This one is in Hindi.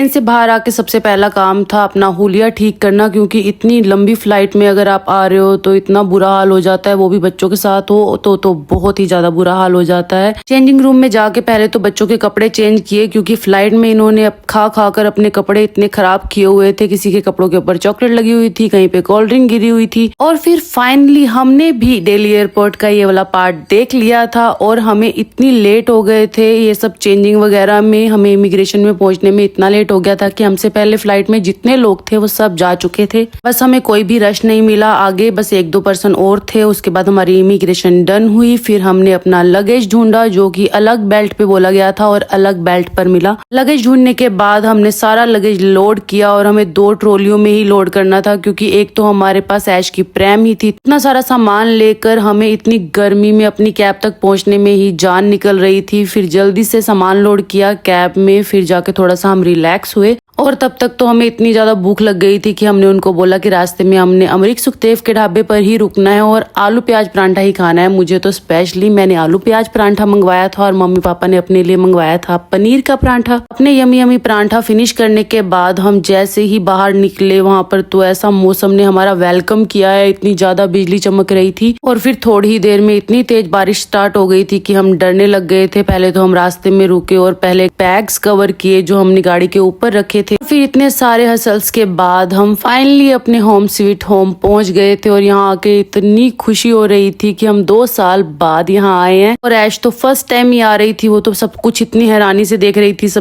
ट्रेन से बाहर आके सबसे पहला काम था अपना हुलिया ठीक करना, क्योंकि इतनी लंबी फ्लाइट में अगर आप आ रहे हो तो इतना बुरा हाल हो जाता है, वो भी बच्चों के साथ हो तो बहुत ही ज्यादा बुरा हाल हो जाता है। चेंजिंग रूम में जाके पहले तो बच्चों के कपड़े चेंज किए, क्योंकि फ्लाइट में इन्होंने खा खा कर अपने कपड़े इतने खराब किए हुए थे। किसी के कपड़ों के ऊपर चॉकलेट लगी हुई थी, कहीं पे कोल्ड ड्रिंक गिरी हुई थी। और फिर फाइनली हमने भी दिल्ली एयरपोर्ट का ये वाला पार्ट देख लिया था और हमें इतनी लेट हो गए थे ये सब चेंजिंग वगैरह में। हमें इमिग्रेशन में पहुंचने में इतना लेट हो गया था कि हमसे पहले फ्लाइट में जितने लोग थे वो सब जा चुके थे। बस हमें कोई भी रश नहीं मिला आगे, बस 1-2 पर्सन और थे। उसके बाद हमारी इमिग्रेशन डन हुई। फिर हमने अपना लगेज ढूंढा जो कि अलग बेल्ट पे बोला गया था और अलग बेल्ट पर मिला। लगेज ढूंढने के बाद हमने सारा लगेज लोड किया और हमें 2 ट्रॉलियों में ही लोड करना था, क्योंकि एक तो हमारे पास ऐश की प्रैम ही थी। इतना सारा सामान लेकर हमें इतनी गर्मी में अपनी कैब तक पहुंचने में ही जान निकल रही थी। फिर जल्दी से सामान लोड किया कैब में, फिर जाके थोड़ा सा हम रिलैक्स हुए। और तब तक तो हमें इतनी ज्यादा भूख लग गई थी कि हमने उनको बोला कि रास्ते में हमने अमरीक सुखदेव के ढाबे पर ही रुकना है और आलू प्याज परांठा ही खाना है। मुझे तो स्पेशली मैंने आलू प्याज परांठा मंगवाया था और मम्मी पापा ने अपने लिए मंगवाया था पनीर का परांठा। अपने यमी यमी परांठा फिनिश करने के बाद हम जैसे ही बाहर निकले वहां पर तो ऐसा मौसम ने हमारा वेलकम किया है। इतनी ज्यादा बिजली चमक रही थी और फिर थोड़ी ही देर में इतनी तेज बारिश स्टार्ट हो गई थी कि हम डरने लग गए थे। पहले तो हम रास्ते में रुके और पहले बैग्स कवर किए जो हमने गाड़ी के ऊपर रखे थे। फिर इतने सारे हसल्स के बाद हम फाइनली अपने होम स्वीट होम पहुंच गए थे और यहाँ आके इतनी खुशी हो रही थी कि हम 2 साल बाद यहाँ आए हैं। और ऐश तो फर्स्ट टाइम ही आ रही थी, वो तो सब कुछ इतनी हैरानी से देख रही थी। सब